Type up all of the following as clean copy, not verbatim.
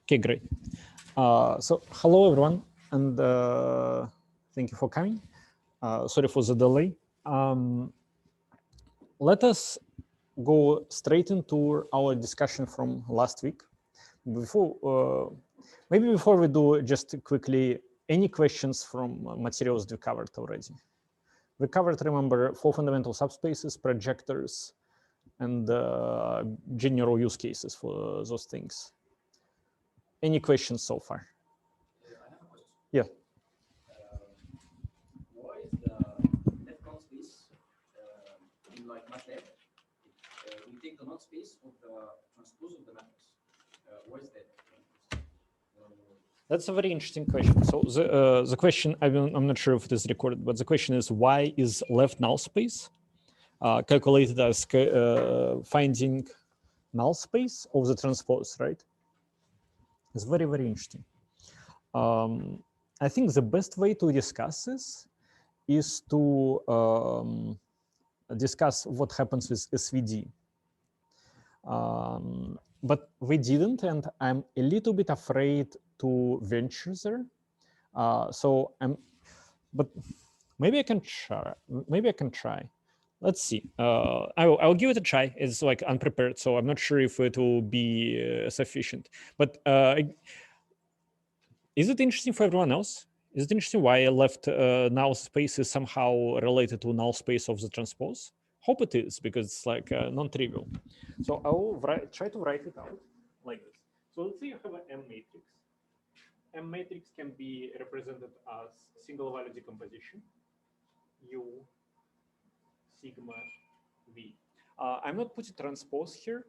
Okay, great. So hello, everyone, and thank you for coming. Sorry for the delay. Let us go straight into our discussion from last week. Maybe before we do, just quickly, any questions from materials we covered already? We covered, remember, 4 fundamental subspaces, projectors, and general use cases for those things. Any questions so far? I have a question. Yeah. Why is the left null space in like MATLAB? We take the null space of the transpose of the matrix. Why is that? That's a very interesting question. So the question, I'm not sure if it is recorded, but the question is, why is left null space calculated as finding null space of the transpose, right? It's very, very interesting. I think the best way to discuss this is to discuss what happens with SVD. But we didn't, and I'm a little bit afraid to venture there. But maybe I can try. Maybe I can try. Let's see. I'll give it a try. It's like unprepared, so I'm not sure if it will be sufficient. But is it interesting for everyone else? Is it interesting why I left null space is somehow related to null space of the transpose? Hope it is, because it's like non-trivial. So I will try to write it out like this. So let's say you have an M matrix. M matrix can be represented as single value decomposition, U, sigma, V. I'm not putting transpose here,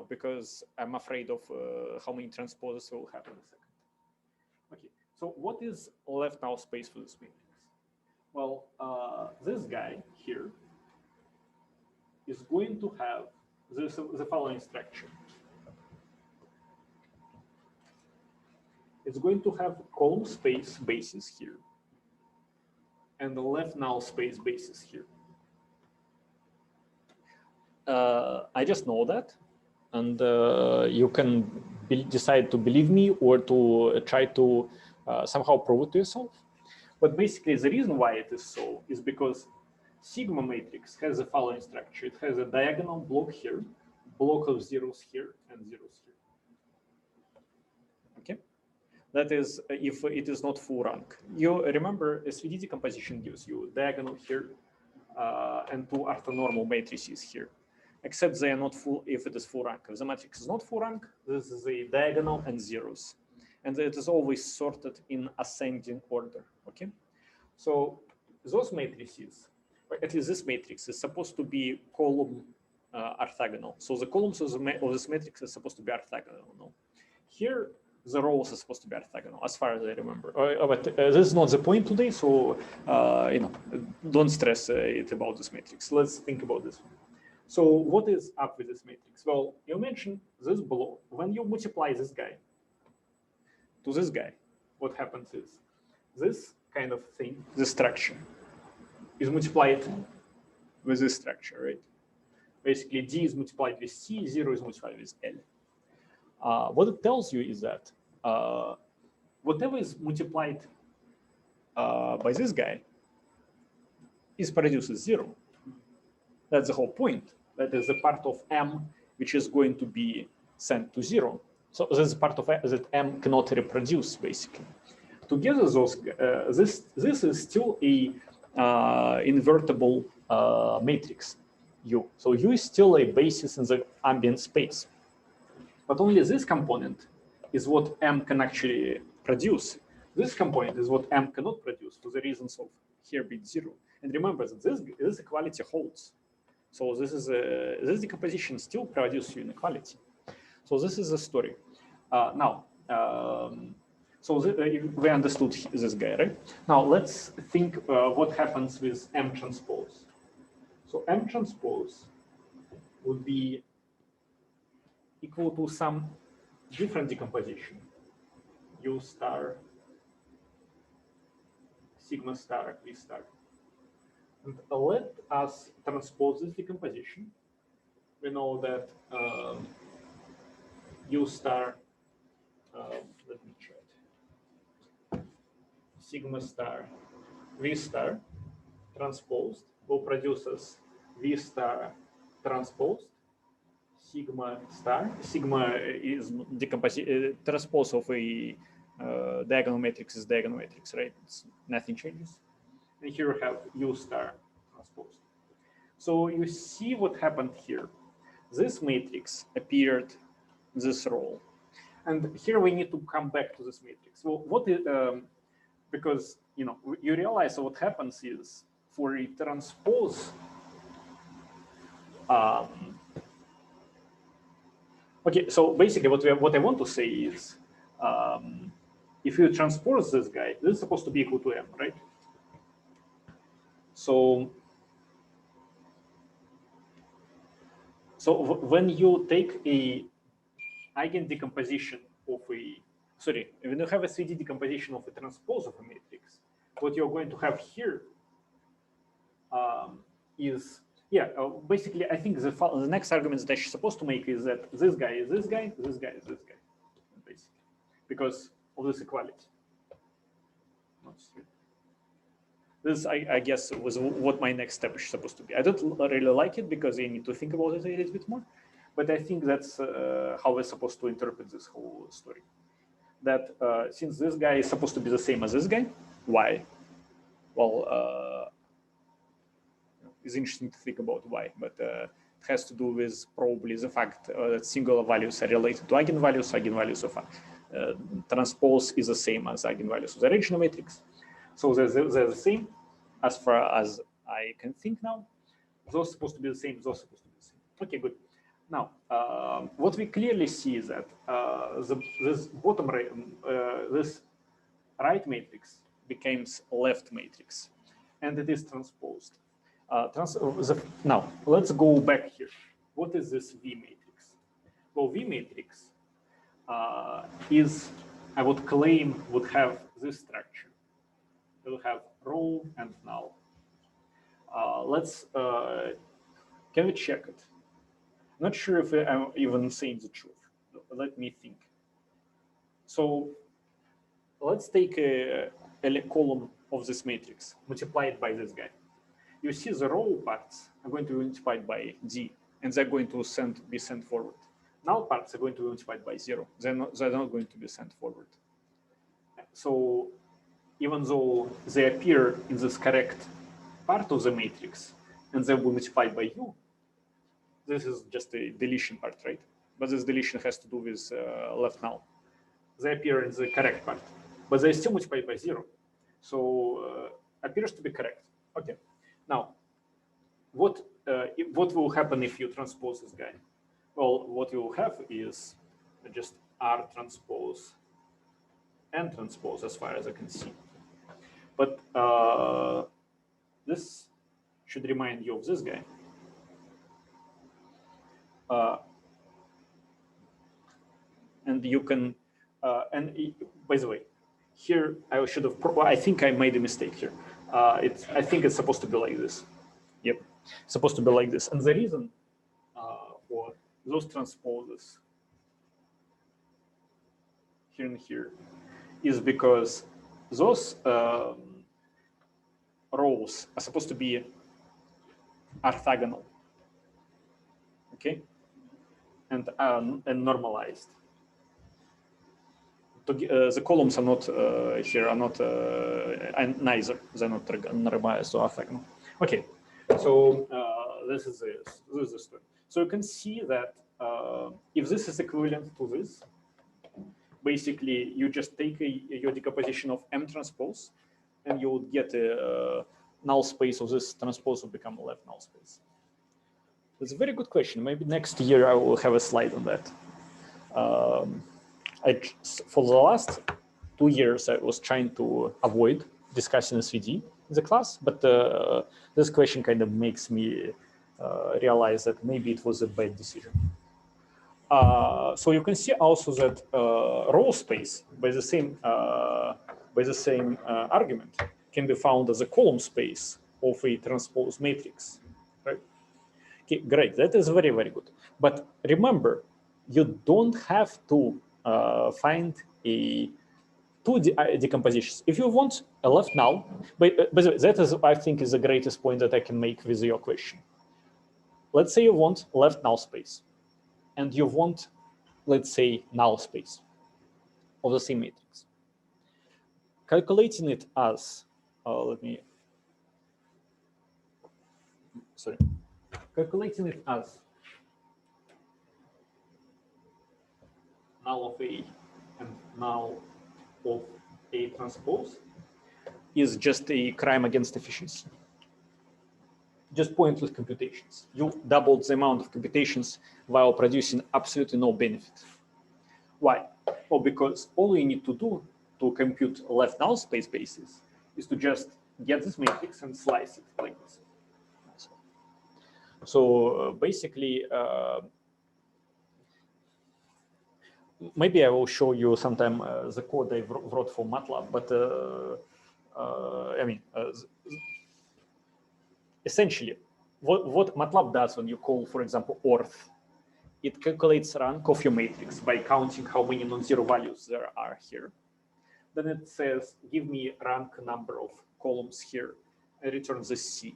because I'm afraid of how many transposes will happen in a second. Okay, so what is left null space for this matrix? Well, this guy here is going to have the following structure. It's going to have column space basis here and the left null space basis here. I just know that, and you can decide to believe me or to try to somehow prove it to yourself. But basically, the reason why it is so is because sigma matrix has the following structure. It has a diagonal block here, block of zeros here, and zeros here. Okay, that is if it is not full rank. You remember SVD decomposition gives you diagonal here and 2 orthonormal matrices here, except they are not full if it is full rank. If the matrix is not full rank, this is a diagonal and zeros. And it is always sorted in ascending order, okay? So those matrices, or at least this matrix, is supposed to be column orthogonal. So the columns of this matrix is supposed to be orthogonal. No? Here, the rows are supposed to be orthogonal, as far as I remember. But this is not the point today, so don't stress it about this matrix. Let's think about this one. So what is up with this matrix? Well, you mentioned this below. When you multiply this guy to this guy, what happens is this kind of thing, this structure, is multiplied with this structure, right? Basically, D is multiplied with C, 0 is multiplied with L. What it tells you is that whatever is multiplied by this guy produces 0. That's the whole point. That is a part of M which is going to be sent to 0. So this is part of that M cannot reproduce, basically. Together, those this is still a invertible matrix U. So U is still a basis in the ambient space. But only this component is what M can actually produce. This component is what M cannot produce for the reasons of here being 0. And remember that this equality holds. So this decomposition still produces inequality. So this is the story. We understood this guy, right? Now let's think what happens with M transpose. So M transpose would be equal to some different decomposition. U star, sigma star, V star. And let us transpose this decomposition. We know that U star, let me try it, sigma star, V star transposed will produce us V star transposed, sigma star. Sigma is transpose of a diagonal matrix is diagonal matrix, right? Nothing changes. And here we have U star transposed. So you see what happened here. This matrix appeared in this role. And here we need to come back to this matrix. Well, what is, because you realize what happens is for a transpose, okay, so basically what I want to say is, if you transpose this guy, this is supposed to be equal to M, right? So when you take a eigen decomposition of when you have a 3D decomposition of a transpose of a matrix, what you're going to have here is, basically, I think the next argument that you're supposed to make is that this guy is this guy, this guy is this guy, basically, because of this equality. This, I guess, was what my next step is supposed to be. I don't really like it because you need to think about it a little bit more, but I think that's how we're supposed to interpret this whole story. That since this guy is supposed to be the same as this guy, why? Well, it's interesting to think about why, but it has to do with probably the fact that singular values are related to eigenvalues. Eigenvalues of transpose is the same as eigenvalues of the original matrix. So they're the same as far as I can think now. Those are supposed to be the same, those are supposed to be the same. Okay, good. Now, what we clearly see is that this bottom right, this right matrix becomes left matrix, and it is transposed. Now, let's go back here. What is this V matrix? Well, V matrix is, I would claim, would have this structure. It will have row and null. Can we check it? Not sure if I'm even saying the truth. Let me think. So let's take a column of this matrix, multiply it by this guy. You see the row parts are going to be multiplied by D, and they're going to be sent forward. Null parts are going to be multiplied by 0. They're not going to be sent forward. So even though they appear in this correct part of the matrix, and they will be multiplied by U, this is just a deletion part, right? But this deletion has to do with left null. They appear in the correct part, but they still multiplied by 0. So appears to be correct. Okay. Now, what will happen if you transpose this guy? Well, what you will have is just R transpose N transpose, as far as I can see. But this should remind you of this guy. And you can, by the way, here I should have, I think I made a mistake here. I think it's supposed to be like this. Yep, it's supposed to be like this. And the reason for those transposes here and here is because those rows are supposed to be orthogonal, okay, and normalized. The columns are not here are not neither. They're not normalized or orthogonal. Okay, so this is the story. So you can see that if this is equivalent to this, basically you just take your decomposition of M transpose, and you would get a null space of this transpose will become a left null space. That's a very good question. Maybe next year I will have a slide on that. For the last 2 years, I was trying to avoid discussing 3D in the class, but this question kind of makes me realize that maybe it was a bad decision. So you can see also that row space by the same argument can be found as a column space of a transpose matrix, right? Okay, great. That is very, very good. But remember you don't have to find two decompositions. If you want a left null, but that is, I think, is the greatest point that I can make with your question. Let's say you want left null space, and you want, let's say, null space of the same matrix. Calculating it as, calculating it as null of A and null of A transpose is just a crime against efficiency. Just pointless computations. You doubled the amount of computations while producing absolutely no benefit. Why? Well, because all you need to do to compute left null space basis is to just get this matrix and slice it like this. So basically, maybe I will show you sometime the code I wrote for MATLAB, but I mean, essentially, what MATLAB does when you call, for example, orth, it calculates rank of your matrix by counting how many non-zero values there are here. Then it says, give me rank number of columns here, and return the C.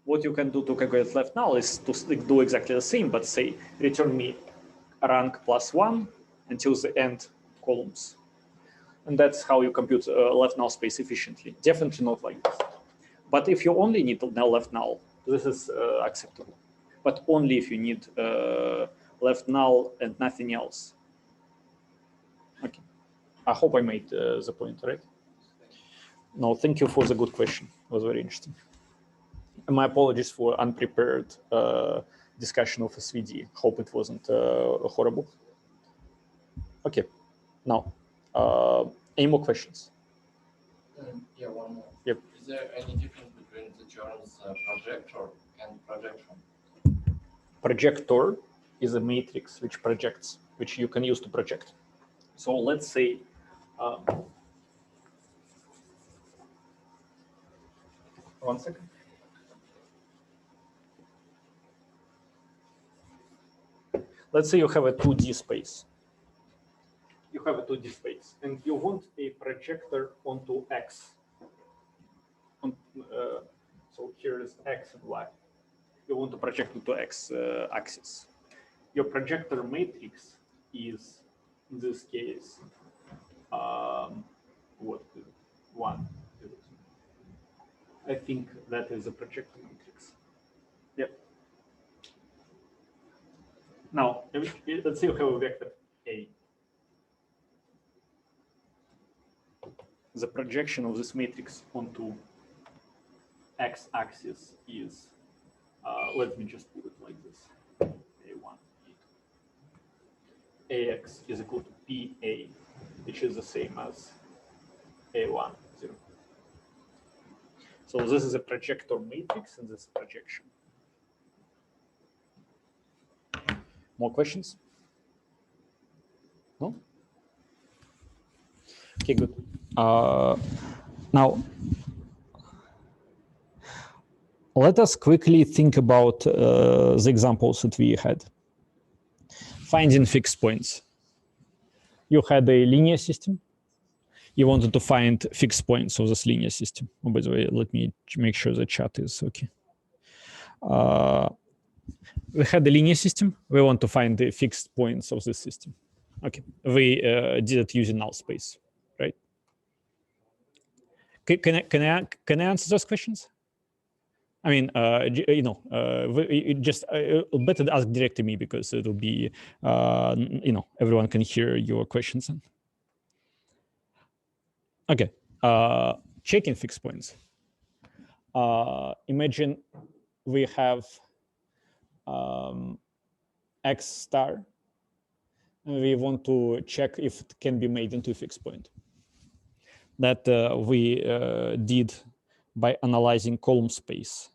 What you can do to calculate left null is to do exactly the same, but say, return me rank +1 until the end columns. And that's how you compute left null space efficiently. Definitely not like this. But if you only need left null, this is acceptable. But only if you need left null and nothing else. Okay. I hope I made the point, right? No, thank you for the good question. It was very interesting. And my apologies for unprepared discussion of SVD. Hope it wasn't horrible. Okay. Now, any more questions? Yeah, one more. Yep. Is there any difference between the terms projector and projection? Projector is a matrix which projects, which you can use to project. So let's say one second. Let's say you have a 2D space. You have a 2D space, and you want a projector onto X. So here is X and Y. You want to project it to X axis. Your projector matrix is, in this case, what is it? 1. I think that is a projector matrix. Yep. Now, let's say you have a vector A. The projection of this matrix onto x-axis is, let me just put it like this, A1, A2. AX is equal to PA, which is the same as A1, 0. So this is a projector matrix and this projection. More questions? No? Okay, good. Now, let us quickly think about the examples that we had. Finding fixed points. You had a linear system. You wanted to find fixed points of this linear system. Oh, by the way, let me make sure the chat is okay. We had the linear system. We want to find the fixed points of the system. Okay, we did it using null space, right? Can I answer those questions? I mean, you know, just better ask direct to me because it'll be, you know, everyone can hear your questions. Okay, checking fixed points. Imagine we have X star, and we want to check if it can be made into a fixed point. That we did by analyzing column space.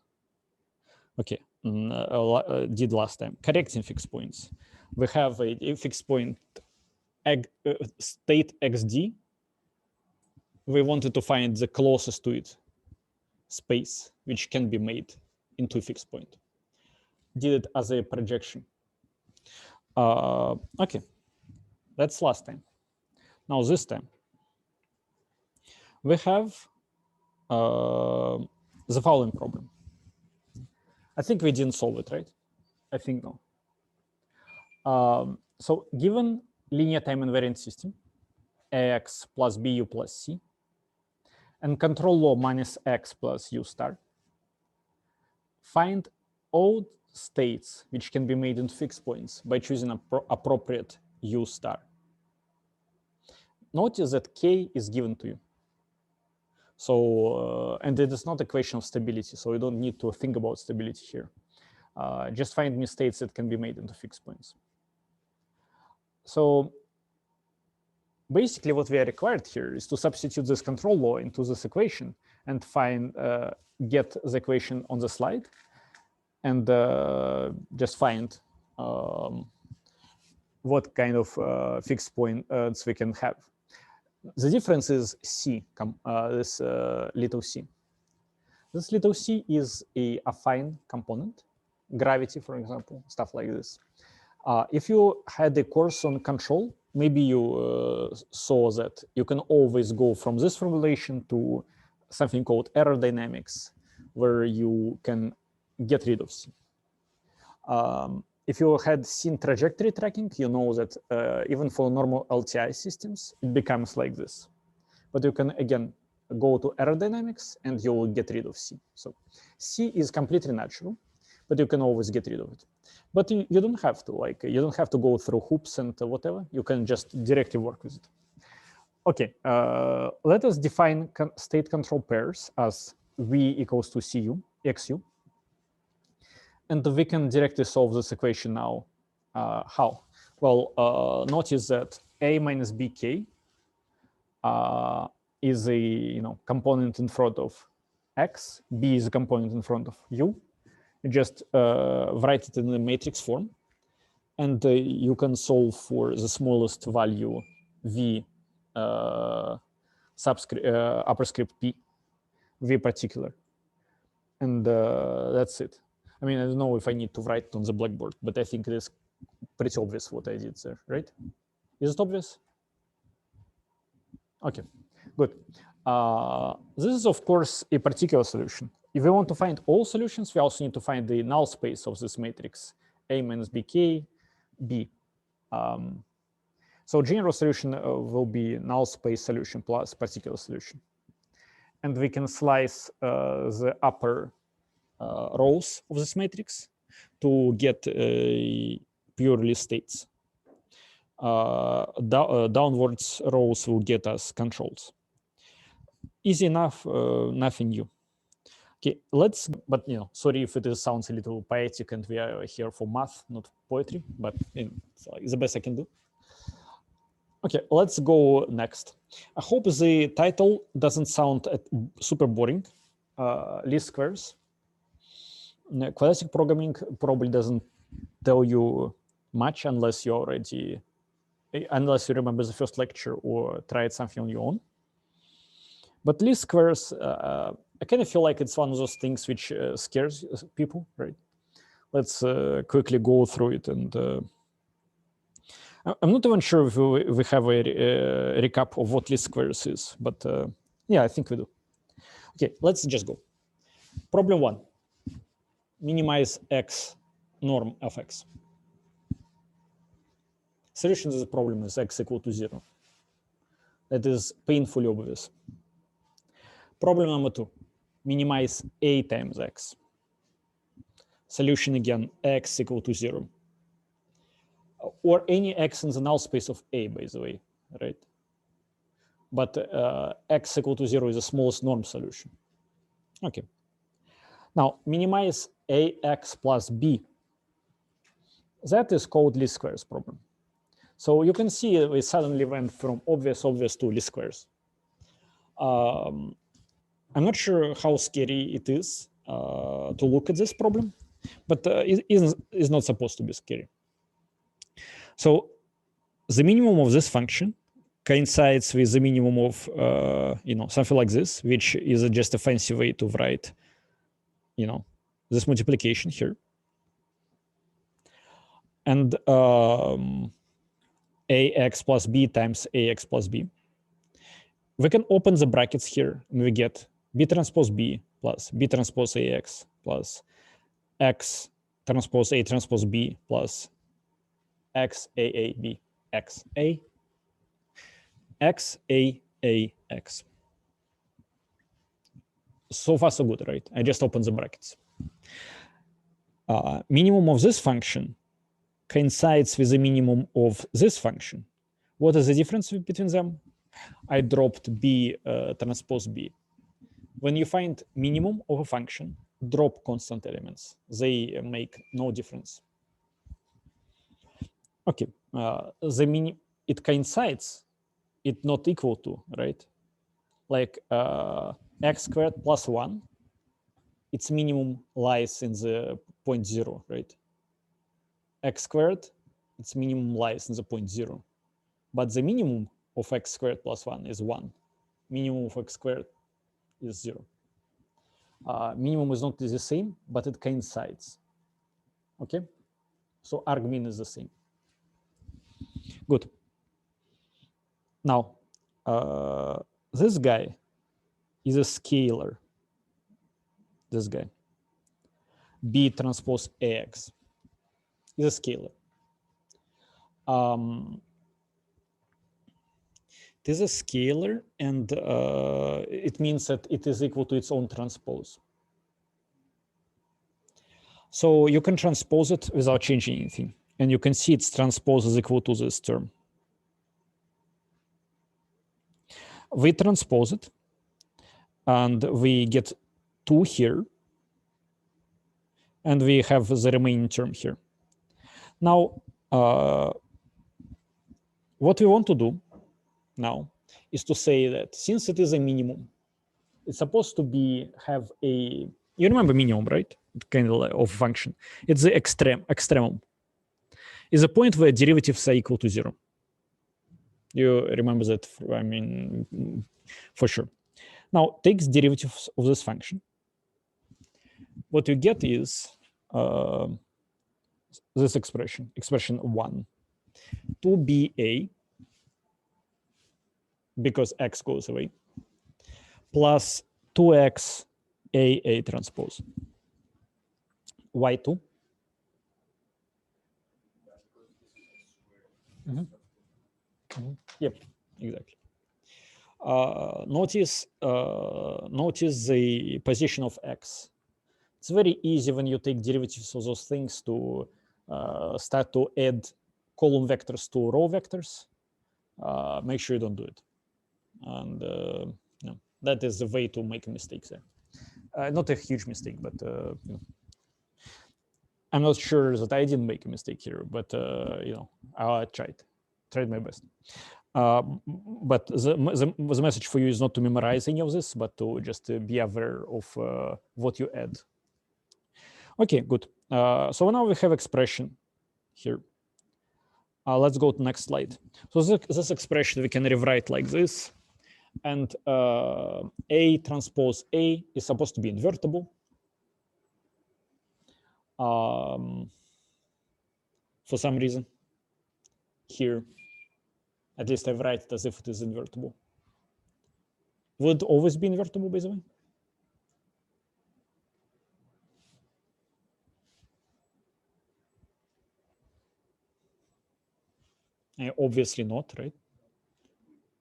Okay, did last time. Correcting fixed points. We have a fixed point state XD. We wanted to find the closest to it space, which can be made into a fixed point. Did it as a projection. Okay, that's last time. Now this time, we have the following problem. I think we didn't solve it, right? I think no. So given linear time invariant system, ax plus bu plus c, and control law minus x plus u star, find all states which can be made into fixed points by choosing appropriate u star. Notice that k is given to you. So, and it is not a question of stability, so you don't need to think about stability here. Just find me states that can be made into fixed points. So basically what we are required here is to substitute this control law into this equation and find, get the equation on the slide and just find what kind of fixed points we can have. The difference is c, this little c. This little c is a affine component, gravity, for example, stuff like this. If you had a course on control, maybe you saw that you can always go from this formulation to something called aerodynamics, where you can get rid of c. If you had seen trajectory tracking, you know that even for normal LTI systems, it becomes like this. But you can, again, go to aerodynamics and you will get rid of c. So c is completely natural, but you can always get rid of it. But you don't have to, like, you don't have to go through hoops and whatever. You can just directly work with it. Okay, let us define state control pairs as v equals to cu, xu. And we can directly solve this equation now. How? Well, notice that a minus bk is a component in front of x, b is a component in front of u. You just write it in the matrix form, and you can solve for the smallest value v upper script p, v particular, and that's it. I mean, I don't know if I need to write it on the blackboard, but I think it is pretty obvious what I did there, right? Is it obvious? Okay, good. This is, of course, a particular solution. If we want to find all solutions, we also need to find the null space of this matrix, a minus bk, b. So general solution will be null space solution plus particular solution. And we can slice the upper rows of this matrix to get purely states. Downwards rows will get us controls. Easy enough, nothing new. Okay, but sorry if it sounds a little poetic and we are here for math, not poetry, but it's like the best I can do. Okay, let's go next. I hope the title doesn't sound super boring. Least squares. Quadratic programming probably doesn't tell you much unless you remember the first lecture or tried something on your own. But least squares, I kind of feel like it's one of those things which scares people, right? Let's quickly go through it. And I'm not even sure if we have a recap of what least squares is, but yeah, I think we do. Okay, let's just go. Problem 1, minimize x norm of x. Solution to the problem is x equal to 0. That is painfully obvious. Problem number 2, minimize a times x. Solution again, x equal to 0. Or any x in the null space of a, by the way, right? But x equal to 0 is the smallest norm solution. Okay. Now, minimize ax plus b. That is called least squares problem. So you can see we suddenly went from obvious to least squares. I'm not sure how scary it is to look at this problem, but it is not supposed to be scary. So the minimum of this function coincides with the minimum of something like this, which is just a fancy way to write this multiplication here. and ax plus b times ax plus b. We can open the brackets here, and we get b transpose b plus b transpose ax plus x transpose a transpose b plus x a a b x a x a a x. So far so good, right? I just opened the brackets. Minimum of this function coincides with the minimum of this function. What is the difference between them? I dropped b transpose b. When you find minimum of a function, drop constant elements. They make no difference. Okay, it coincides, it not equal to, right? Like x squared plus 1, its minimum lies in the point 0, right? X squared, its minimum lies in the point 0. But the minimum of x squared plus 1 is 1. Minimum of x squared is 0. Minimum is not the same, but it coincides. Okay? So argmin is the same. Good. Now, this guy is a scalar. This guy. B transpose AX is a scalar. It is a scalar, and it means that it is equal to its own transpose. So you can transpose it without changing anything. And you can see its transpose is equal to this term. We transpose it, and we get 2 here. And we have the remaining term here. Now, what we want to do now is to say that since it is a minimum, it's supposed to have a, you remember minimum, right? Kind of function. It's the extremum. Is a point where derivatives are equal to 0. You remember that, I mean, for sure. Now, take derivatives of this function. What you get is this expression 1, 2ba, because x goes away, plus 2x a transpose. Why 2? Yep, exactly. Notice the position of x. It's very easy when you take derivatives of those things to start to add column vectors to row vectors. Make sure you don't do it. And no, that is the way to make a mistake there. Not a huge mistake, but you know, I'm not sure that I didn't make a mistake here, but you know, I tried my best. But the message for you is not to memorize any of this, but to just be aware of what you add. Okay, good. So now we have expression here. Let's go to the next slide. So this expression we can rewrite like this. And A transpose A is supposed to be invertible. For some reason, here, at least I write it as if it is invertible. Would it always be invertible, by the way? Obviously not, right?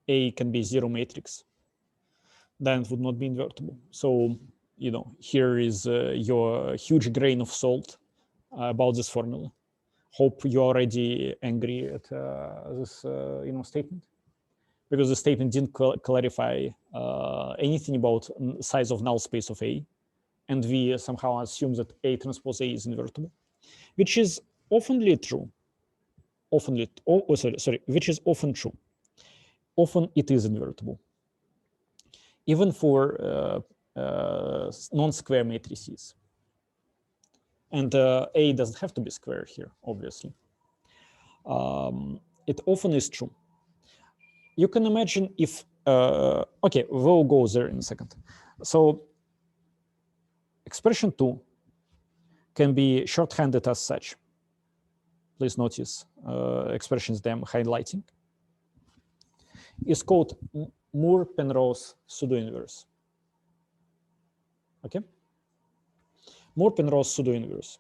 A can be 0 matrix. Then it would not be invertible. So, you know, here is your huge grain of salt about this formula. Hope you're already angry at this, you know, statement, because the statement didn't clarify anything about size of null space of A, and we somehow assume that A transpose A is invertible, which is oftenly true. Which is often true. Often it is invertible, even for non-square matrices. And A doesn't have to be square here, obviously. It often is true. You can imagine if, okay, we'll go there in a second. So expression 2 can be shorthanded as such. please notice expressions them highlighting, is called Moore-Penrose pseudo-inverse. Okay? Moore-Penrose pseudo-inverse.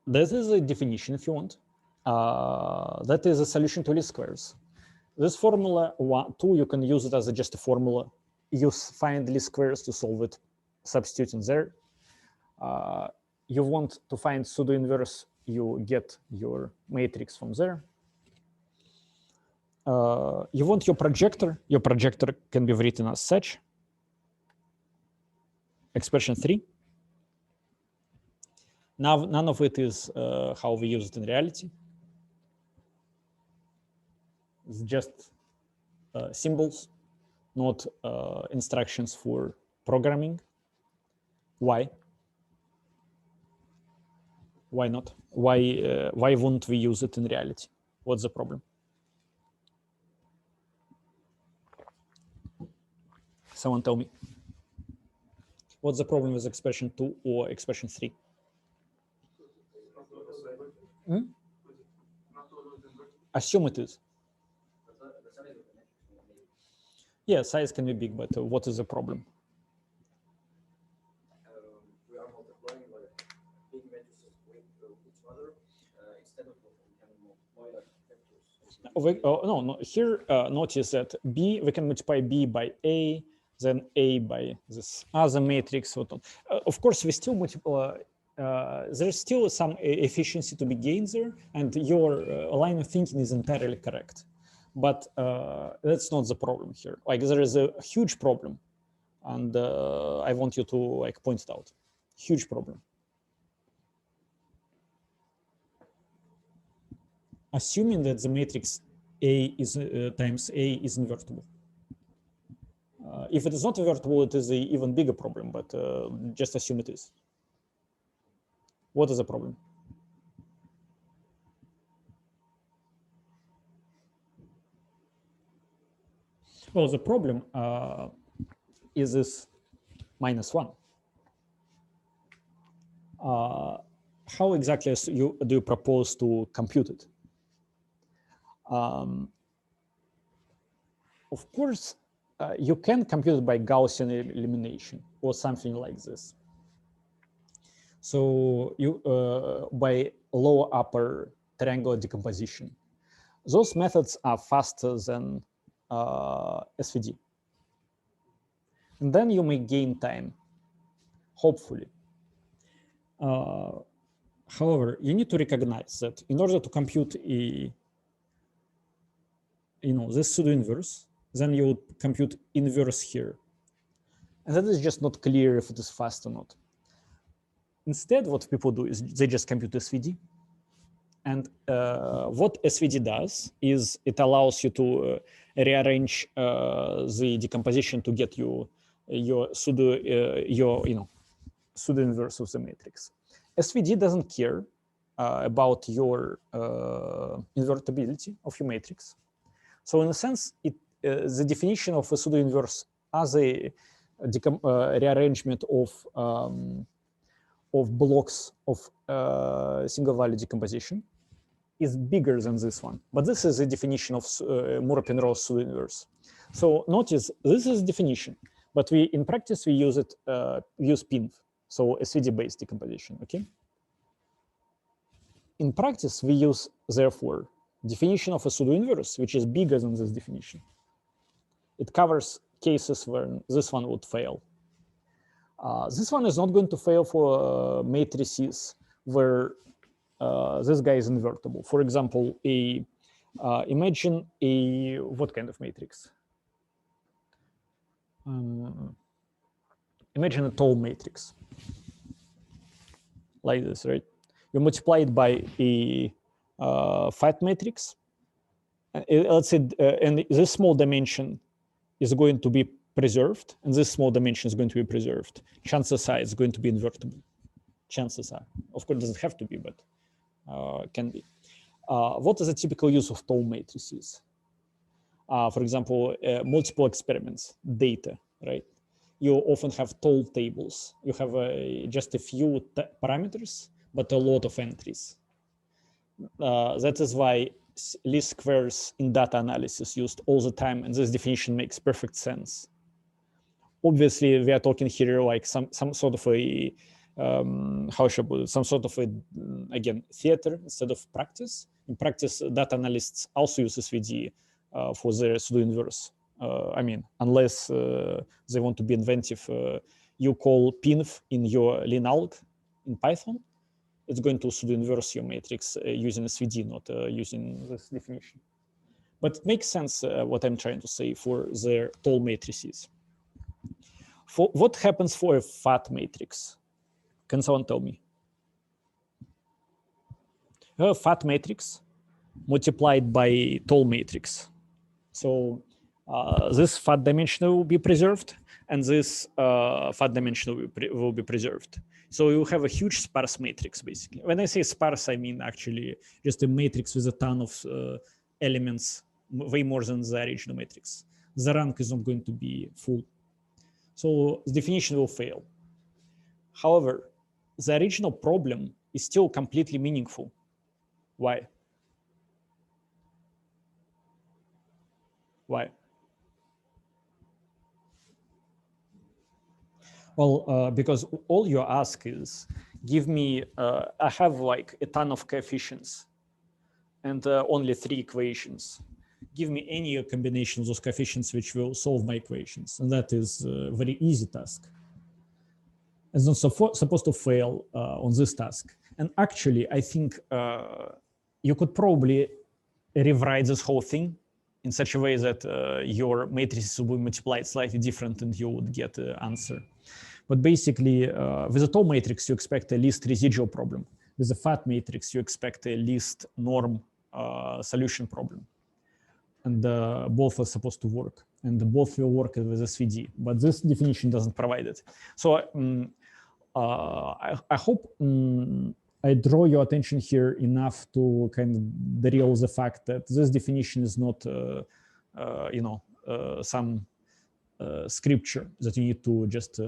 This is a definition, if you want. That is a solution to least squares. This formula, 2, you can use it as just a formula. You find least squares to solve it, substituting there. You want to find pseudo-inverse, you get your matrix from there. You want your projector can be written as such. Expression 3. Now, none of it is how we use it in reality. It's just symbols, not instructions for programming. Why? Why not? Why won't we use it in reality? What's the problem? Someone tell me. What's the problem with expression 2 or expression 3? Assume it is. Yeah, size can be big, but what is the problem? We are multiplying like big matrices with each other instead of multiply like vectors. No. Here, notice that B, we can multiply B by A, then A by this other matrix. Of course, we still multiply. There's still some efficiency to be gained there, and your line of thinking is entirely correct. But that's not the problem here. Like, there is a huge problem, and I want you to point it out. Huge problem. Assuming that the matrix A is times A is invertible. If it is not invertible, it is an even bigger problem, but just assume it is. What is the problem? Well, the problem is this -1. How exactly do you propose to compute it? Of course, you can compute it by Gaussian elimination or something like this. So you by lower upper triangular decomposition. Those methods are faster than SVD. And then you may gain time, hopefully. However, you need to recognize that in order to compute this pseudo-inverse, then you would compute inverse here. And that is just not clear if it is fast or not. Instead, what people do is they just compute SVD. And what SVD does is it allows you to rearrange the decomposition to get you your pseudo-inverse of the matrix. SVD doesn't care about your invertibility of your matrix. So in a sense, the definition of a pseudo-inverse as a rearrangement of blocks of single value decomposition is bigger than this one. But this is a definition of Moore-Penrose pseudo-inverse. So notice this is a definition, but in practice we use it use PINF, so SVD-based decomposition. Okay. In practice we use therefore definition of a pseudo-inverse, which is bigger than this definition. It covers cases where this one would fail. This one is not going to fail for matrices where this guy is invertible. For example, imagine what kind of matrix? Imagine a tall matrix like this, right? You multiply it by a fat matrix. Let's say, and this small dimension is going to be preserved, and this small dimension is going to be preserved. Chances are it's going to be invertible. Chances are. Of course, it doesn't have to be, but can be. What is a typical use of tall matrices? For example, multiple experiments, data, right? you often have tall tables. You have just a few parameters, but a lot of entries. That is why least squares in data analysis used all the time, and this definition makes perfect sense. Obviously, we are talking here like some sort of a how should I put it? Some sort of a again theater instead of practice. In practice, data analysts also use SVD for their pseudo inverse. I mean, unless they want to be inventive, you call pinf in your linalg in Python. It's going to pseudo inverse your matrix using SVD, not using this definition. But it makes sense what I'm trying to say for their tall matrices. For what happens for a fat matrix? Can someone tell me? A fat matrix multiplied by tall matrix. So this fat dimension will be preserved, and this fat dimension will be preserved. So you have a huge sparse matrix, basically. When I say sparse, I mean actually just a matrix with a ton of elements, way more than the original matrix. The rank is not going to be full. So the definition will fail. However, the original problem is still completely meaningful. Why? Why? Well, because all you ask is, give me, I have like a ton of coefficients and only 3 equations. Give me any combination of those coefficients which will solve my equations. And that is a very easy task. It's not supposed to fail on this task. And actually, I think you could probably rewrite this whole thing in such a way that your matrices will be multiplied slightly different and you would get the answer. But basically, with a tall matrix, you expect a least residual problem. With a fat matrix, you expect a least norm solution problem. And both are supposed to work. And both will work with SVD. But this definition doesn't provide it. So I hope I draw your attention here enough to kind of derail the fact that this definition is not, some scripture that you need to just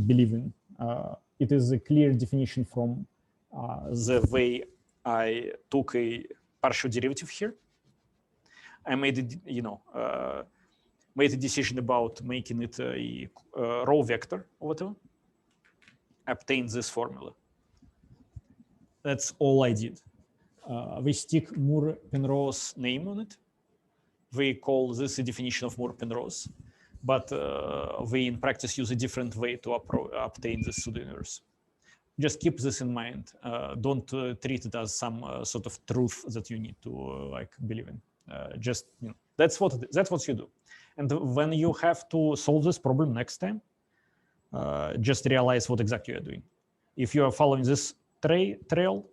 believe in. It is a clear definition from the way I took a partial derivative here. I made it, made a decision about making it a row vector or whatever. Obtain this formula. That's all I did. We stick Moore-Penrose name on it. We call this a definition of Moore-Penrose, but we in practice use a different way to obtain this pseudo-inverse. Just keep this in mind. Don't treat it as some sort of truth that you need to believe in. Just that's what you do. And when you have to solve this problem next time, just realize what exactly you're doing. If you are following this trail,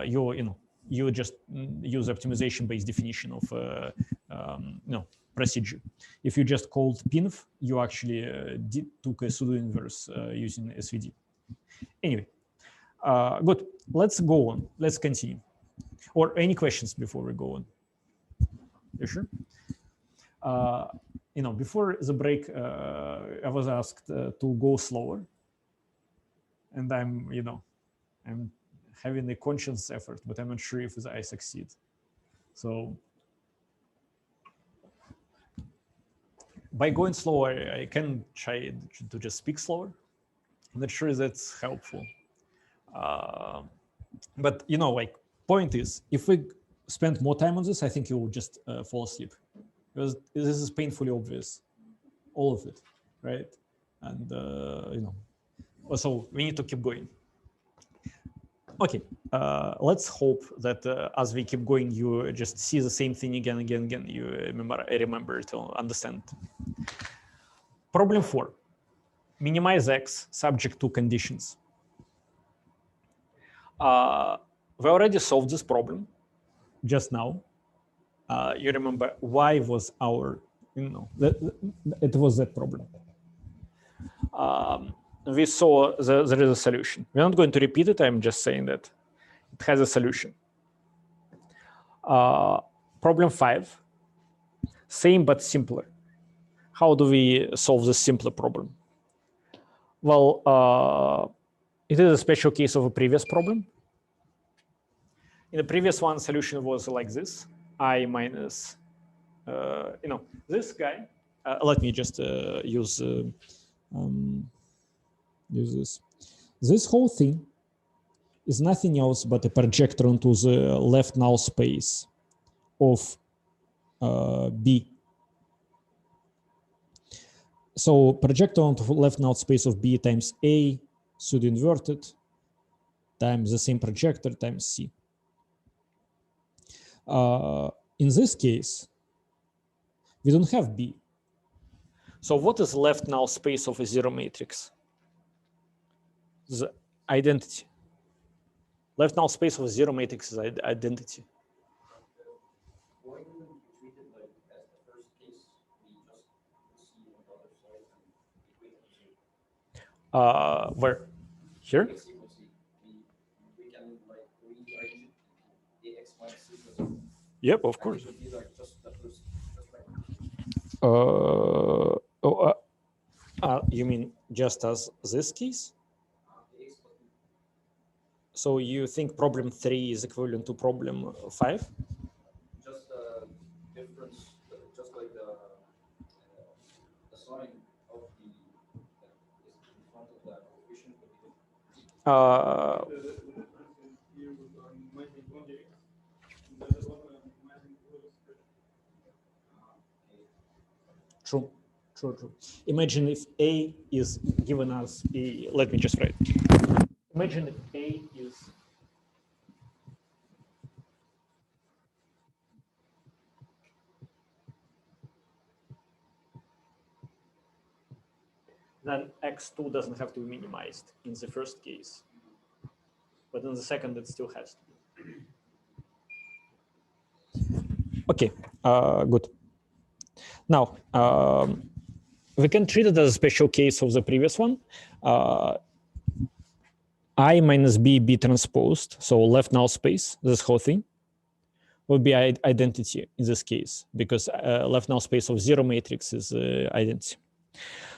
you just use optimization-based definition of procedure. If you just called pinf, you actually took a pseudo-inverse using SVD. Anyway, good. Let's go on. Let's continue. Or any questions before we go on? You sure? Before the break, I was asked to go slower, and I'm having a conscious effort, but I'm not sure if I succeed. So by going slower, I can try to just speak slower. I'm not sure that's helpful. But point is, if we spend more time on this, I think you will just fall asleep, because this is painfully obvious, all of it, right? And so we need to keep going. Okay, let's hope that as we keep going, you just see the same thing again. You remember to understand. Problem 4: minimize x subject to conditions. We already solved this problem just now. You remember y was our, it was that problem. We saw there is a solution. We're not going to repeat it. I'm just saying that it has a solution. Problem 5, same but simpler. How do we solve this simpler problem? Well, it is a special case of a previous problem. In the previous one, solution was like this: I minus, this guy. Let me just use this. This whole thing is nothing else but a projector onto the left null space of B. So projector onto left null space of B times A pseudo inverted times the same projector times C. In this case, we don't have B. So what is left null space of a zero matrix? The identity. Left null space of a zero matrix is identity. Why didn't we treat it like as the first case? We just see on the other side and equate it. Where? Here? We can like rearrange it AX minus C plus B. Yep, of And course. it would be like just the first, just right. You mean just as this case? AX plus B. So you think problem 3 is equivalent to problem 5? Just the difference, just like the sign of the is in front of the coefficient would be different. True. Imagine if A is given as a, let me just write. Imagine if A is then x2 doesn't have to be minimized in the first case, but in the second it still has to be. Okay, good. Now, we can treat it as a special case of the previous one. I minus B transposed, so left null space, this whole thing, would be identity in this case, because left null space of zero matrix is identity.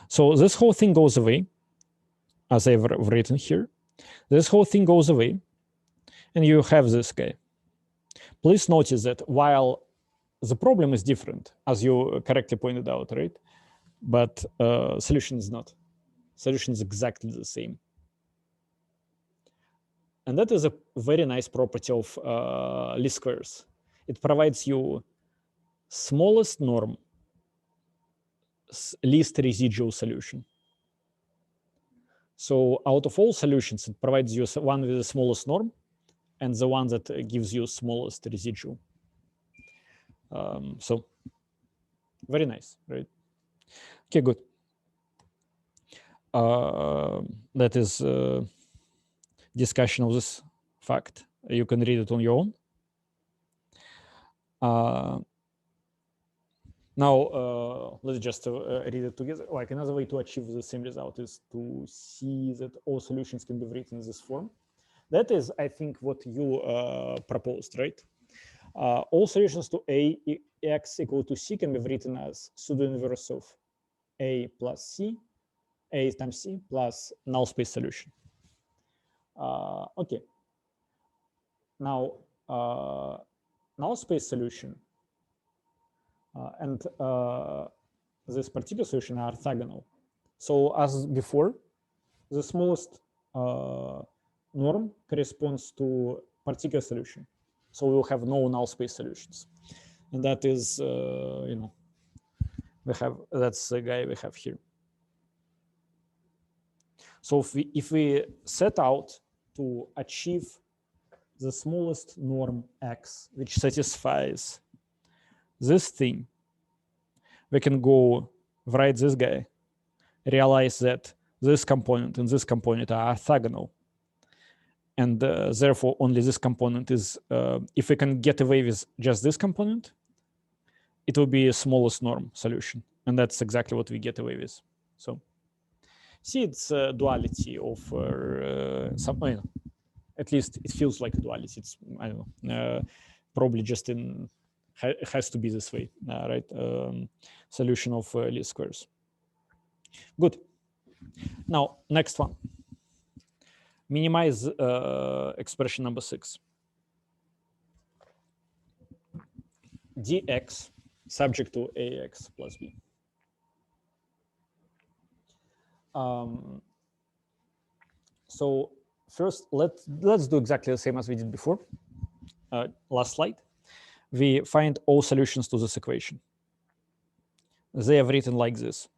So this whole thing goes away, as I've written here. This whole thing goes away, and you have this guy. Please notice that while the problem is different, as you correctly pointed out, right? But solution is not. Solution is exactly the same. And that is a very nice property of least squares. It provides you smallest norm, least residual solution. So out of all solutions, it provides you one with the smallest norm and the one that gives you smallest residual. So very nice, right? Okay, good. That is discussion of this fact. You can read it on your own. Now, let's just read it together. Like another way to achieve the same result is to see that all solutions can be written in this form. That is, I think, what you proposed, right? All solutions to Ax equal to C can be written as pseudo-inverse of A plus C, A times C plus null space solution. Okay. Now, null space solution and this particular solution are orthogonal. So as before, the smallest norm corresponds to particular solution. So we'll have no null space solutions. And that is, that's the guy we have here. So if we set out to achieve the smallest norm X, which satisfies this thing, we can go write this guy, realize that this component and this component are orthogonal. And therefore, only this component is, if we can get away with just this component, it will be a smallest norm solution. And that's exactly what we get away with. So see, it's a duality of some, at least it feels like a duality. It's, I don't know, probably just in, it has to be this way, right? Solution of least squares. Good. Now, next one. Minimize expression number 6. dx subject to ax plus b. So first, let's do exactly the same as we did before. Last slide. We find all solutions to this equation. They are written like this.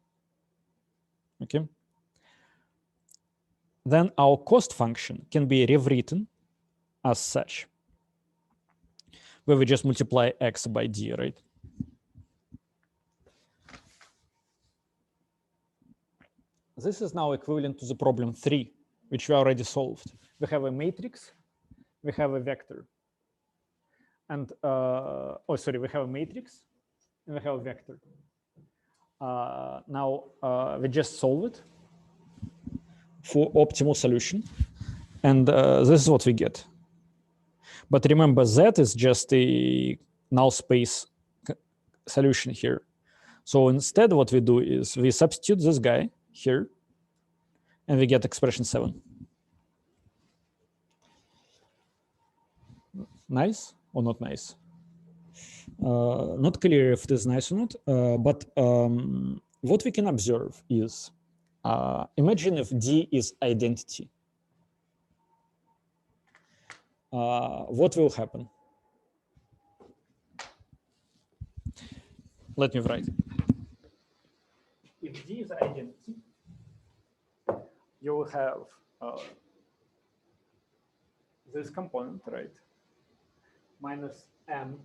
Okay. Then our cost function can be rewritten as such, where we just multiply x by d, right? This is now equivalent to the problem 3, which we already solved. We have a matrix, we have a vector. And, we have a matrix, and we have a vector. Now, we just solve it for optimal solution. And this is what we get. But remember, Z is just a null space solution here. So instead, what we do is we substitute this guy here, and we get expression 7. Nice or not nice? Not clear if it is nice or not, but what we can observe is, imagine if D is identity. What will happen? Let me write. If D is identity, you will have this component, right? Minus m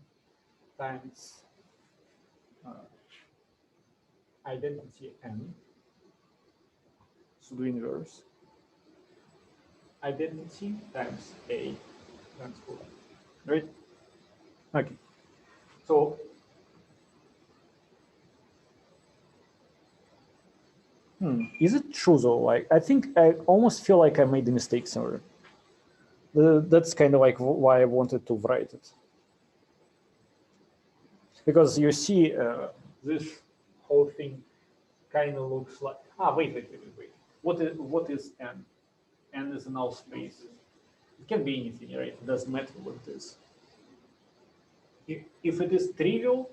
times identity n. So do inverse. Identity times a transpose, right? Okay. So is it true though? Like, I think I almost feel like I made a mistake somewhere. That's kind of like why I wanted to write it. Because you see this whole thing kind of looks like, wait. What is n? N is a null space. It can be anything, right? It doesn't matter what it is. If it is trivial,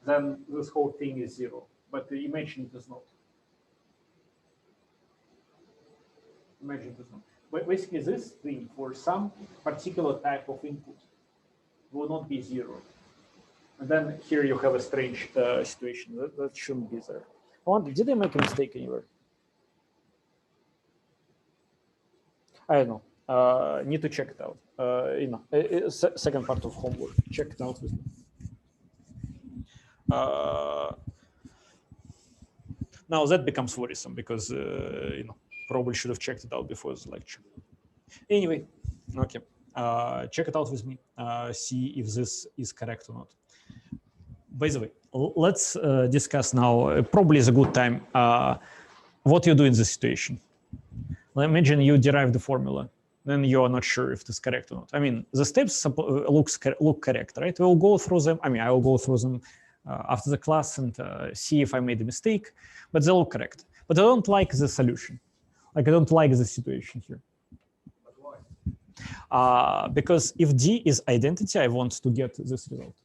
then this whole thing is 0. But imagine it is not. Imagine it is not. But basically, this thing for some particular type of input will not be 0. And then here you have a strange situation that shouldn't be there. Did I make a mistake anywhere? I don't know. Need to check it out. Second part of homework. Check it out with me. Now that becomes worrisome because probably should have checked it out before the lecture. Anyway, okay. Check it out with me. See if this is correct or not. By the way, let's discuss now. Probably is a good time. What you do in this situation. Imagine you derive the formula, then you are not sure if it's correct or not. I mean, the steps look correct, right? We'll go through them. I mean, I will go through them after the class and see if I made a mistake, but they look correct. But I don't like the solution. Like, I don't like the situation here. But why? Because if D is identity, I want to get this result,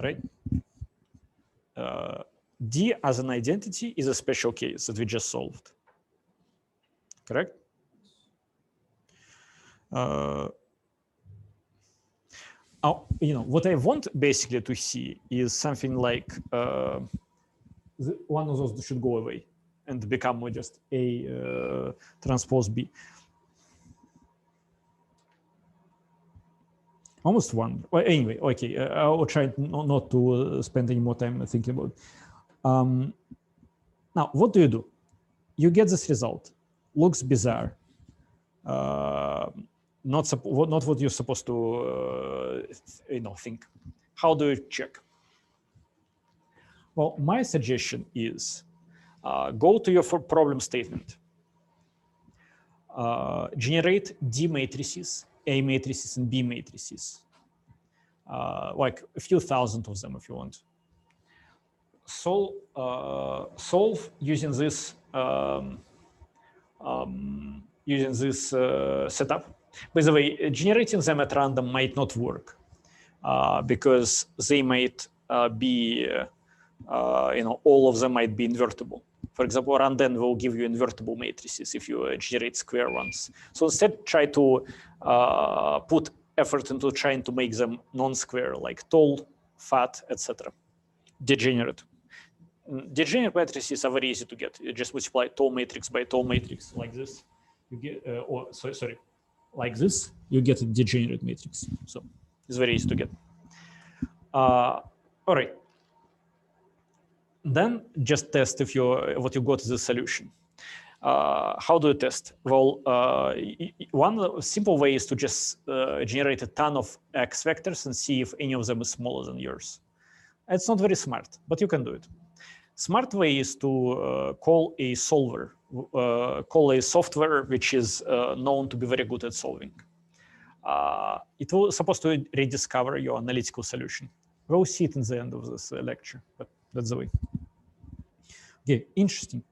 right? D as an identity is a special case that we just solved, correct? What I want basically to see is something like one of those should go away and become more just A transpose B. Almost one. Well, anyway, okay, I'll try not to spend any more time thinking about it. Now, what do? You get this result. Looks bizarre. Not what you're supposed to think. How do you check? Well, my suggestion is go to your problem statement. Generate D matrices, A matrices, and B matrices. Like a few thousand of them if you want. solve using this setup. By the way, generating them at random might not work because they might be, all of them might be invertible. For example, random will give you invertible matrices if you generate square ones. So instead, try to put effort into trying to make them non-square, like tall, fat, etc. Degenerate. Degenerate matrices are very easy to get. You just multiply tall matrix by tall matrix like this. You get, sorry, like this. You get a degenerate matrix. So it's very easy to get. All right. Then just test if what you got is a solution. How do you test? Well, one simple way is to just generate a ton of X vectors and see if any of them is smaller than yours. It's not very smart, but you can do it. Smart way is to call a solver, call a software which is known to be very good at solving. It will supposed to rediscover your analytical solution. We'll see it in the end of this lecture, but that's the way. Okay, interesting.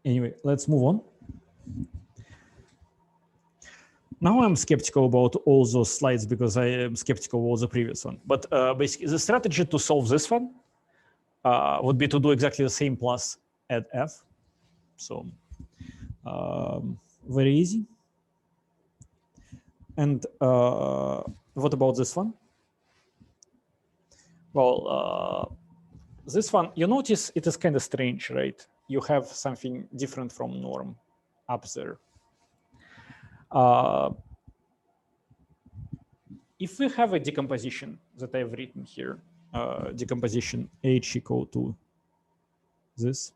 Anyway, let's move on. Now I'm skeptical about all those slides because I am skeptical about the previous one. But basically, the strategy to solve this one would be to do exactly the same plus add f. So very easy. And what about this one? Well, this one, you notice it is kind of strange, right? You have something different from norm up there. If we have a decomposition that I've written here, decomposition h equal to this,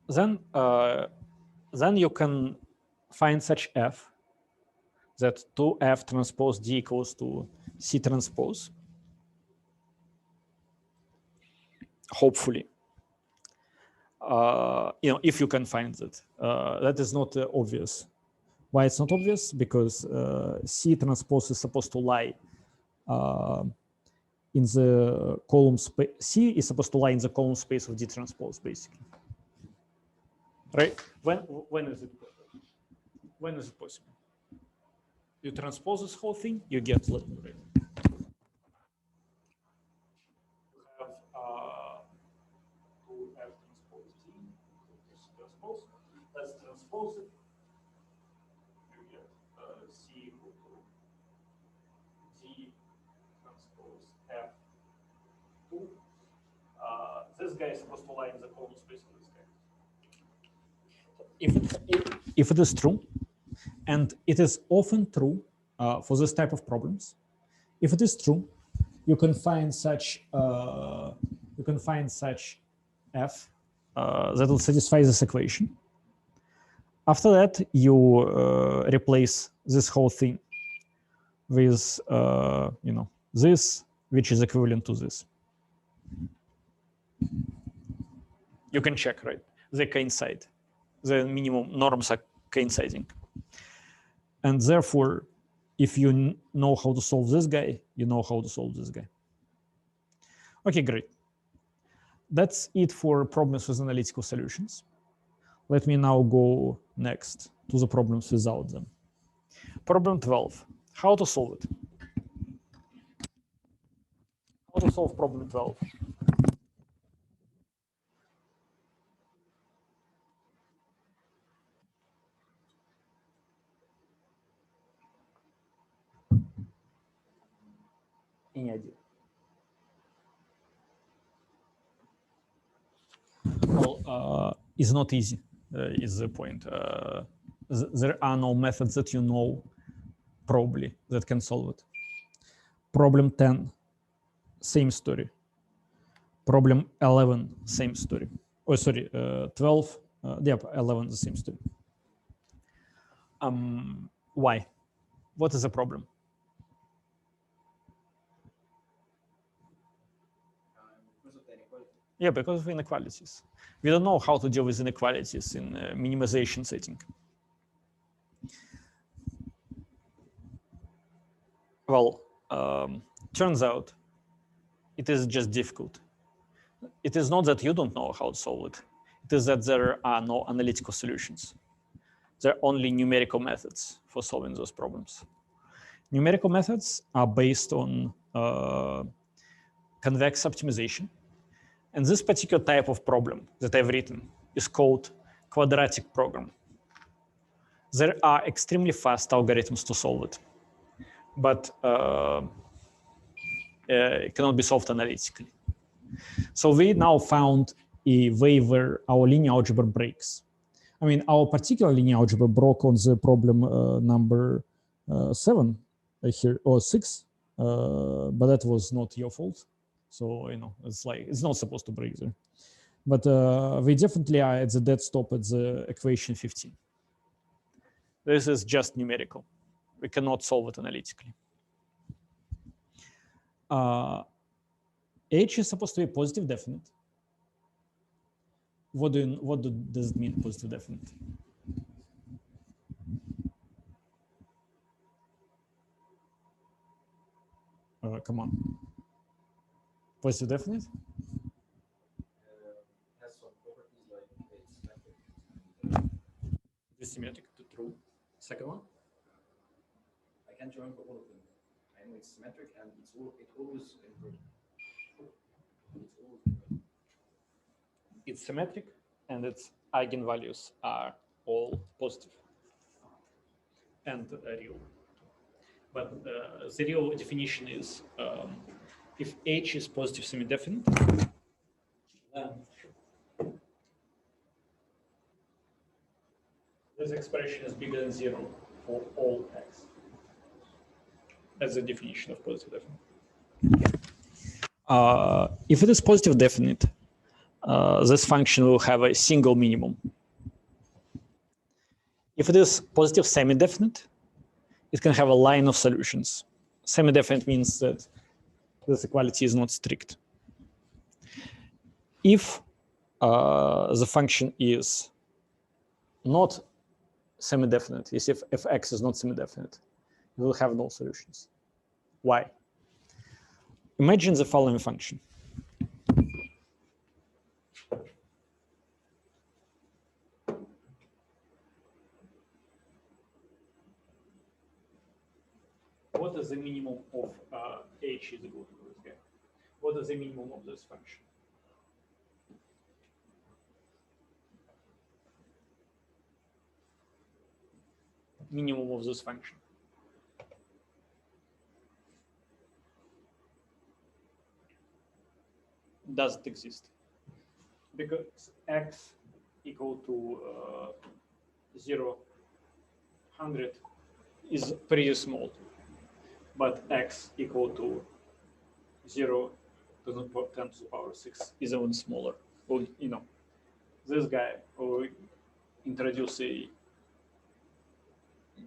then you can find such f that 2f transpose d equals to c transpose. Hopefully, if you can find that. That is not obvious. Why it's not obvious? Because C transpose is supposed to lie in the column space. C is supposed to lie in the column space of D transpose, basically. Right? When is it? When is it possible? You transpose this whole thing, you get. Let me write. Let's transpose it. You get C equal to D transpose F2. This guy is supposed to lie in the column space of this guy. If it is true, and it is often true for this type of problems, if it is true, you can find such F that will satisfy this equation. After that, you replace this whole thing with this, which is equivalent to this. You can check, right? They coincide. The minimum norms are coinciding. And therefore, if you know how to solve this guy, you know how to solve this guy. Okay, great. That's it for problems with analytical solutions. Let me now go next to the problems without them. Problem 12, how to solve it? How to solve problem 12? Any idea? Well, it's not easy, is the point. There are no methods that you know probably that can solve it. Problem 10, same story. Problem 11, same story. Oh, sorry, 12, yeah, 11, the same story. Why? What is the problem? Because of the inequality. Yeah, because of inequalities. We don't know how to deal with inequalities in minimization setting. Well, turns out it is just difficult. It is not that you don't know how to solve it. It is that there are no analytical solutions. There are only numerical methods for solving those problems. Numerical methods are based on convex optimization. And this particular type of problem that I've written is called quadratic program. There are extremely fast algorithms to solve it, but it cannot be solved analytically. So we now found a way where our linear algebra breaks. I mean, our particular linear algebra broke on the problem number 7 here, or 6, but that was not your fault. So, it's like, it's not supposed to break there. But we definitely are at the dead stop at the equation 15. This is just numerical. We cannot solve it analytically. H is supposed to be positive definite. What does it mean, positive definite? Come on. Positive definite? Has some properties like it's symmetric. Is symmetric to true. Second one? I can't remember all of them. I know it's symmetric and it always improves. It's symmetric and its eigenvalues are all positive and real. But the real definition is if H is positive semi-definite, then this expression is bigger than 0 for all x. That's the definition of positive definite. If it is positive definite, this function will have a single minimum. If it is positive semi-definite, it can have a line of solutions. Semi-definite means that this equality is not strict. If the function is not semi-definite, if x is not semi-definite, it will have no solutions. Why? Imagine the following function. What is the minimum of h is equal to this guy? What is the minimum of this function? Minimum of this function. Does it exist? Because x equal to 0, 100 is pretty small, but x equal to 0 to the 10 to the power 6 is even smaller. Well, this guy will introduce a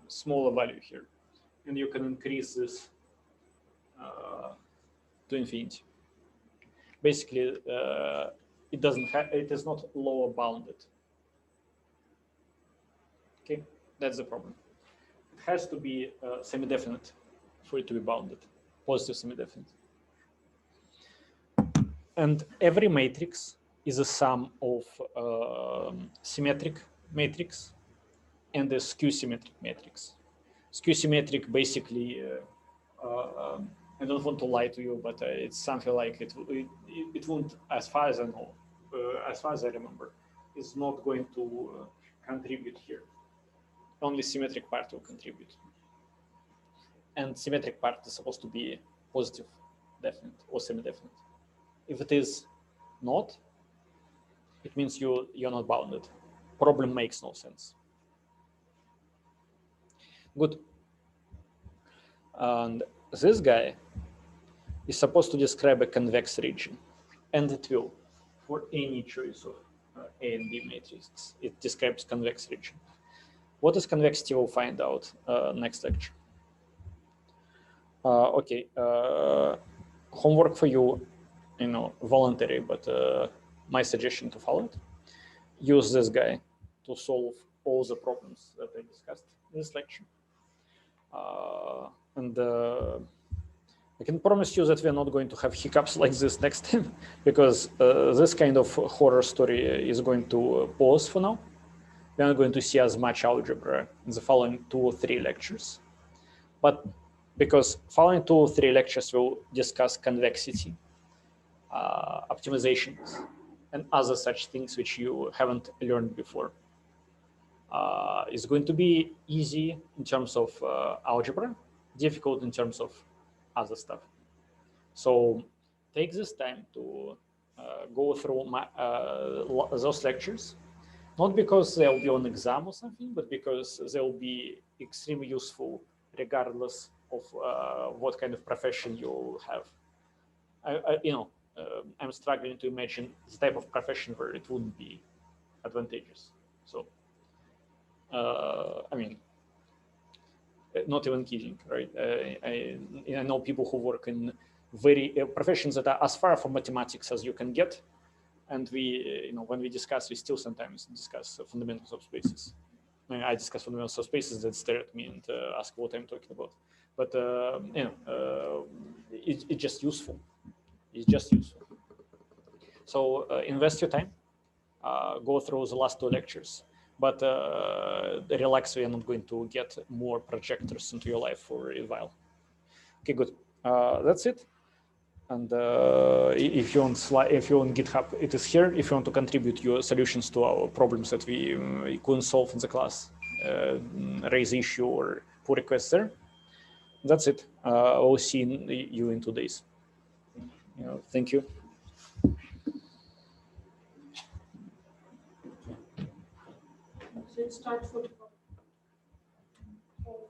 smaller value here, and you can increase this to infinity. Basically, it is not lower bounded. Okay, that's the problem. It has to be semi-definite for it to be bounded, positive semi-definite. And every matrix is a sum of symmetric matrix and a skew-symmetric matrix. Skew-symmetric basically, I don't want to lie to you, but it's something like it won't, as far as I know, as far as I remember, is not going to contribute here. Only symmetric part will contribute. And symmetric part is supposed to be positive definite or semi-definite. If it is not, it means you're not bounded. Problem makes no sense. Good. And this guy is supposed to describe a convex region, and it will for any choice of A and B matrices. It describes convex region. What is convexity? We'll find out next lecture. Okay, homework for you, voluntary, but my suggestion to follow it. Use this guy to solve all the problems that I discussed in this lecture. And I can promise you that we're not going to have hiccups like this next time, because this kind of horror story is going to pause for now. We're not going to see as much algebra in the following 2 or 3 lectures. But because following 2 or 3 lectures will discuss convexity, optimizations, and other such things which you haven't learned before. It's going to be easy in terms of algebra, difficult in terms of other stuff. So take this time to go through those lectures, not because they'll be on exam or something, but because they'll be extremely useful regardless of what kind of profession you have. I'm struggling to imagine the type of profession where it wouldn't be advantageous. So, I mean, not even kidding, right? I know people who work in very professions that are as far from mathematics as you can get, and we, when we discuss, we still sometimes discuss fundamentals of spaces. I discuss fundamentals of spaces that stare at me and ask what I'm talking about. But it's just useful. It's just useful. So invest your time, go through the last 2 lectures, but relax, we are not going to get more projectors into your life for a while. Okay, good. That's it. And if you want GitHub, it is here. If you want to contribute your solutions to our problems that we couldn't solve in the class, raise issue or pull requests there. That's it. I'll see you in 2 days. Thank you. So it starts for